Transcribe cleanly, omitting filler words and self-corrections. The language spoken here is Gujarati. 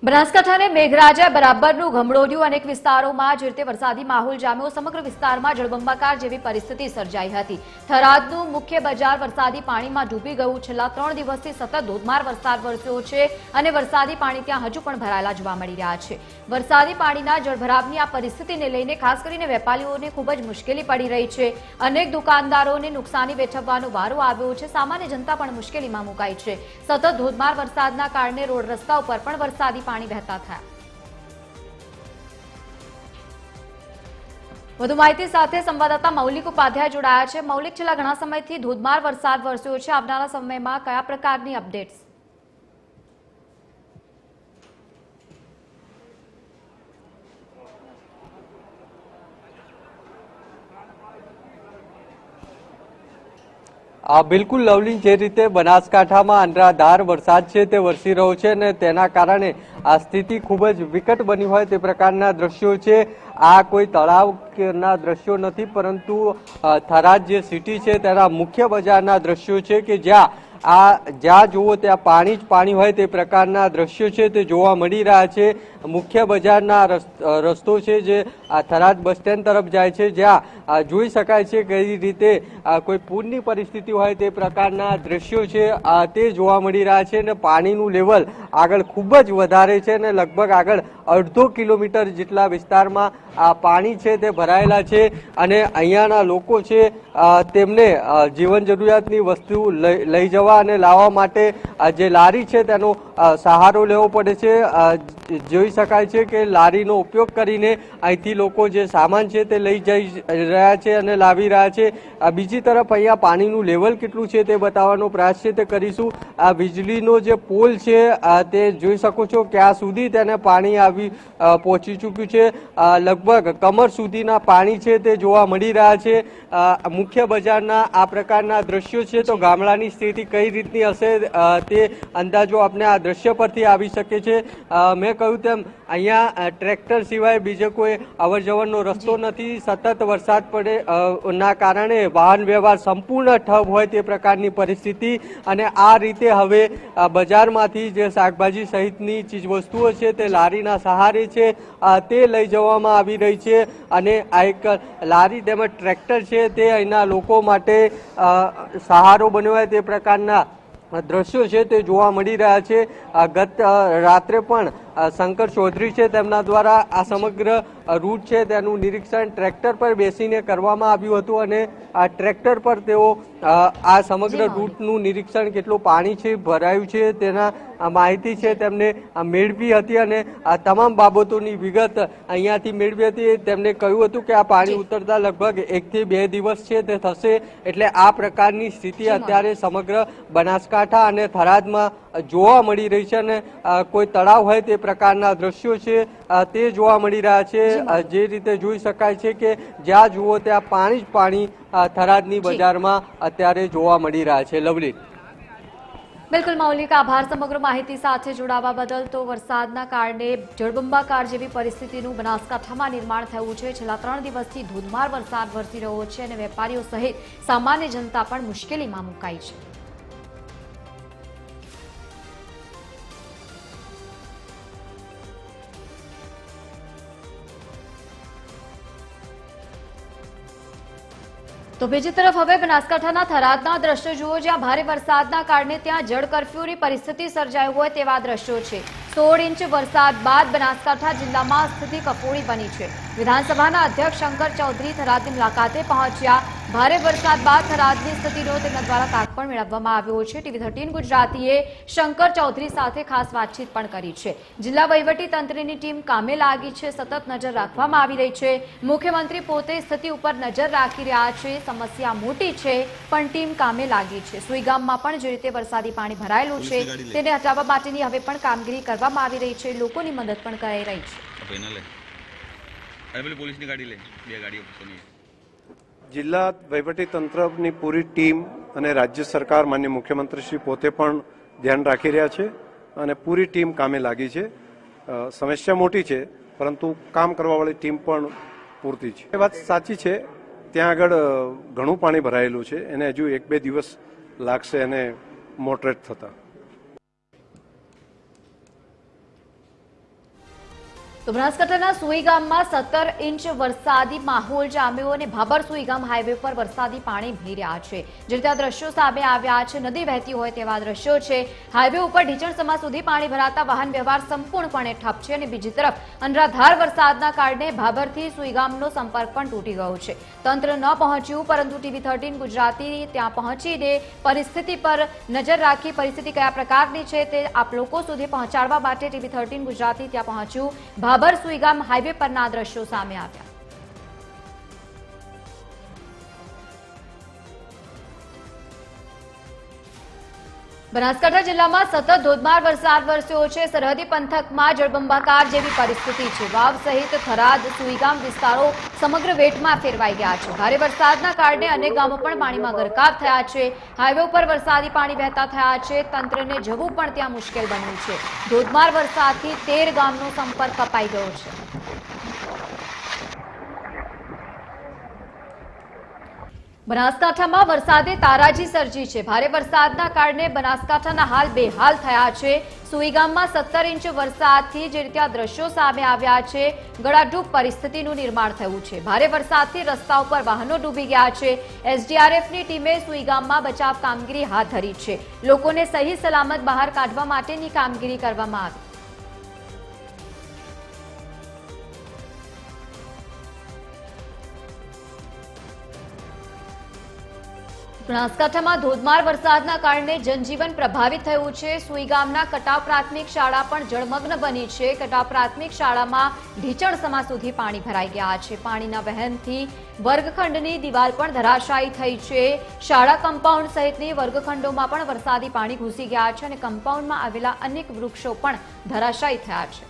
બનાસકાંઠાને મેઘરાજાએ બરાબરનું ગમડોર્યું। અનેક વિસ્તારોમાં જે રીતે વરસાદી માહોલ જામ્યો, સમગ્ર વિસ્તારમાં જળબંબાકાર જેવી પરિસ્થિતિ સર્જાઈ હતી। થરાદનું મુખ્ય બજાર વરસાદી પાણીમાં ડૂબી ગયું। છેલ્લા 3 દિવસથી સતત ધોધમાર વરસાદ વરસ્યો છે અને વરસાદી પાણી ત્યાં હજુ પણ ભરાયેલા જોવા મળી રહ્યા છે। વરસાદી પાણીના જળભરાવની આ પરિસ્થિતિને લઈને ખાસ કરીને વેપારીઓને ખૂબ જ મુશ્કેલી પડી રહી છે। અનેક દુકાનદારોને નુકસાની વેઠવવાનો વારો આવ્યો છે। સામાન્ય જનતા પણ મુશ્કેલીમાં મુકાઈ છે। સતત ધોધમાર વરસાદના કારણે રોડ રસ્તા ઉપર પણ વરસાદી પાણી વહેતા થયા। વધુ માહિતી સાથે સંવાદદાતા મૌલિક ઉપાધ્યાય જોડાયા છે। મૌલિક, છેલ્લા ઘણા સમયથી ધોધમાર વરસાદ વરસ્યો છે। આવનારા સમયમાં કયા પ્રકારની અપડેટ્સ? બિલકુલ લવલી, જે રીતે બનાસકાંઠામાં અનરાધાર વરસાદ છે તે વરસી રહ્યો છે અને તેના કારણે આ સ્થિતિ ખૂબ જ વિકટ બની હોય તે પ્રકારના દ્રશ્યો છે। આ કોઈ તળાવના દ્રશ્યો નથી, પરંતુ થરાદ જે સિટી છે તેના મુખ્ય બજારના દ્રશ્યો છે કે જ્યાં જુઓ ત્યાં પાણી જ પાણી હોય તે પ્રકારના દ્રશ્યો છે તે જોવા મળી રહ્યા છે। મુખ્ય બજારના રસ્તો છે જે થરાદ બસ સ્ટેન્ડ તરફ જાય છે, જ્યાં જોઈ શકાય છે કઈ રીતે કોઈ પૂરની પરિસ્થિતિ હોય તે પ્રકારના દ્રશ્યો છે તે જોવા મળી રહ્યા છે અને પાણીનું લેવલ આગળ ખૂબ જ વધારે છે અને લગભગ આગળ અડધો કિલોમીટર જેટલા વિસ્તારમાં પાણી છે તે ભરાયેલા છે અને અહીંયાના લોકો છે તેમને જીવન જરૂરિયાતની વસ્તુ લઈ જવા અને લાવવા માટે જે લારી છે તેનો સહારો લેવો પડે છે। જોઈ શકાય છે કે લારીનો ઉપયોગ કરીને અહીંથી લોકો જે સામાન છે તે લઈ જઈ રહ્યા છે અને લાવી રહ્યા છે। બીજી તરફ અહીંયા પાણીનું લેવલ કેટલું છે તે બતાવવાનો પ્રયાસ છે તે કરીશું। આ વીજળીનો જે પોલ છે તે જોઈ શકો છો ક્યાં સુધી તેને પાણી આવી પહોંચી ચૂક્યું છે। લગભગ કમર સુધીના પાણી છે તે જોવા મળી રહ્યા છે। મુખ્ય બજારના આ પ્રકારના દ્રશ્યો છે તો ગામડાની સ્થિતિ કઈ રીતની હશે તે અંદાજો આપણે આ દ્રશ્ય પરથી આવી શકે છે। મેં કહ્યું તેમ અહીંયા ટ્રેક્ટર સિવાય બીજો કોઈ અવર જવરનો રસ્તો નથી। સતત વરસાદ પડે ના કારણે વાહન વ્યવહાર સંપૂર્ણ ઠપ હોય તે પ્રકારની પરિસ્થિતિ અને આ રીતે હવે બજારમાંથી જે શાકભાજી સહિતની ચીજવસ્તુઓ છે તે લારીના સહારે છે તે લઈ જવામાં આવી રહી છે અને આ એક લારી તેમજ ટ્રેક્ટર છે તે અહીંના લોકો માટે સહારો બન્યો હોય તે પ્રકારના દ્રશ્યો છે તે જોવા મળી રહ્યા છે। ગત રાત્રે પણ શંકર ચૌધરી છે તેમના દ્વારા આ સમગ્ર રૂટ છે તેનું નિરીક્ષણ ટ્રેક્ટર પર બેસીને કરવામાં આવ્યું હતું અને આ ટ્રેક્ટર પર તેઓ આ સમગ્ર રૂટનું નિરીક્ષણ કેટલું પાણી છે ભરાયું છે તેના માહિતી છે તેમને મેળવી હતી અને આ તમામ બાબતોની વિગત અહીંયાથી મેળવી હતી। તેમને કહ્યું હતું કે આ પાણી ઉતરતા લગભગ 1 થી 2 દિવસ છે તે થશે, એટલે આ પ્રકારની સ્થિતિ અત્યારે સમગ્ર બનાસકાંઠા અને થરાદમાં જોવા મળી રહી છે અને કોઈ તળાવ હોય તે પ્રકારના દ્રશ્યો છે તે જોવા મળી રહ્યા છે। જે રીતે જોઈ શકાય છે કે જ્યાં જુઓ ત્યાં પાણી જ પાણી થરાદની બજારમાં અત્યારે જોવા મળી રહ્યા છે। લવલી, બિલકુલ મૌલિક, આભાર સમગ્ર માહિતી સાથે જોડાવા બદલ। તો વરસાદના કારણે જળબંબાકાર જેવી પરિસ્થિતિનું બનાસકાંઠામાં નિર્માણ થયું છે। છેલ્લા 3 દિવસથી ધોધમાર વરસાદ વરસી રહ્યો છે અને વેપારીઓ સહિત સામાન્ય જનતા પણ મુશ્કેલીમાં મુકાઈ છે। તો બીજી તરફ હવે બનાસકાંઠાના થરાદના દ્રશ્યો જુઓ, જ્યાં ભારે વરસાદના કારણે ત્યાં જળ કર્ફ્યુની પરિસ્થિતિ સર્જાઈ હોય તેવા દ્રશ્યો છે। 16 ઇંચ વરસાદ બાદ બનાસકાંઠા જિલ્લામાં સ્થિતિ કફોડી બની છે। વિધાનસભાના અધ્યક્ષ શંકર ચૌધરી થરાદની મુલાકાતે પહોંચ્યા। ભારે વરસાદ બાદ થરાદની સ્થિતિનો તેમના દ્વારા તાગ પણ મેળવવામાં આવ્યો છે। ટીવી 13 ગુજરાતીએ શંકર ચૌધરી સાથે ખાસ વાતચીત પણ કરી છે। જિલ્લા વહીવટી તંત્રની ટીમ કામે લાગી છે। સતત નજર રાખવામાં આવી રહી છે। મુખ્યમંત્રી પોતે સ્થિતિ ઉપર નજર રાખી રહ્યા છે। સમસ્યા મોટી છે પણ ટીમ કામે લાગી છે। સુઈગામમાં પણ જે રીતે વરસાદી પાણી ભરાયેલું છે તેને હટાવવા માટેની હવે પણ કામગીરી કરવામાં આવી રહી છે। લોકોની મદદ પણ કરાઈ રહી છે। જિલ્લા વહીવટી તંત્રની પૂરી ટીમ અને રાજ્ય સરકાર માનનીય મુખ્યમંત્રી શ્રી પોતે પણ ધ્યાન રાખી રહ્યા છે અને પૂરી ટીમ કામે લાગી છે। સમસ્યા મોટી છે પરંતુ કામ કરવાવાળી ટીમ પણ પૂરતી છે। એ વાત સાચી છે, ત્યાં આગળ ઘણું પાણી ભરાયેલું છે, એને હજુ 1-2 દિવસ લાગશે એને મોટરેટ થતા। તો બનાસકાંઠાના સુઈ ગામમાં 17 ઇંચ વરસાદી માહોલ જામ્યો અને ભાભર સુઈ ગામ હાઈવે પર વરસાદી પાણી વહી રહ્યા છે. જે રીતે આ દ્રશ્યો સામે આવ્યા છે, નદી વહેતી હોય તેવા દ્રશ્યો છે. હાઈવે ઉપર ઢીચણસમા સુધી પાણી ભરાતા વાહન વ્યવહાર સંપૂર્ણપણે ઠપ છે અને બીજી તરફ અનરાધાર વરસાદના કારણે ભાભરથી સુઈ ગામનો સંપર્ક પણ તૂટી ગયો છે. તંત્ર ન પહોંચ્યું, પરંતુ ટીવી 13 ગુજરાતી ત્યાં પહોંચીને પરિસ્થિતિ પર નજર રાખી પરિસ્થિતિ કયા પ્રકારની છે તે આપ લોકો સુધી પહોંચાડવા માટે ટીવી 13 ગુજરાતી ત્યાં પહોંચ્યું. ભાભર સુઈગામ હાઈવે પરના દ્રશ્યો સામે આવ્યા. બનાસકાંઠા જિલ્લામાં સતત ધોધમાર વરસાદ વરસ્યો છે. સરહદી પંથકમાં જળબંબાકાર જેવી પરિસ્થિતિ છે. વાવ સહિત થરાદ સુઈગામ વિસ્તારો સમગ્ર વેટમાં ફેરવાઈ ગયા છે. ભારે વરસાદના કારણે અનેક ગામો પણ પાણીમાં ગરકાવ થયા છે. હાઈવે ઉપર વરસાદી પાણી વહેતા થયા છે. તંત્રને જવું પણ ત્યાં મુશ્કેલ બન્યું છે. ધોધમાર વરસાદથી 13 ગામનો સંપર્ક કપાઈ ગયો છે. બનાસકાંઠામાં વરસાદે તારાજી સર્જી છે. ભારે વરસાદના કારણે બનાસકાંઠાના હાલ બેહાલ થયા છે. સુઈગામમાં 17 ઇંચ વરસાદથી જે રીતે આ દ્રશ્યો સામે આવ્યા છે, ગળાડૂબ પરિસ્થિતિનું નિર્માણ થયું છે. ભારે વરસાદથી રસ્તા ઉપર વાહનો ડૂબી ગયા છે. એસડીઆરએફની ટીમે સુઈગામમાં બચાવ કામગીરી હાથ ધરી છે. લોકોને સહી સલામત બહાર કાઢવા માટેની કામગીરી કરવામાં આવી. બનાસકાંઠામાં ધોધમાર વરસાદના કારણે જનજીવન પ્રભાવિત થયું છે. સુઈગામના કટાવ પ્રાથમિક શાળા પણ જળમગ્ન બની છે. કટાવ પ્રાથમિક શાળામાં ઢીચણસમા સુધી પાણી ભરાઈ ગયા છે. પાણીના વહેણથી વર્ગખંડની દિવાલ પણ ધરાશાયી થઈ છે. શાળા કમ્પાઉન્ડ સહિતની વર્ગખંડોમાં પણ વરસાદી પાણી ઘૂસી ગયા છે અને કમ્પાઉન્ડમાં આવેલા અનેક વૃક્ષો પણ ધરાશાયી થયા છે.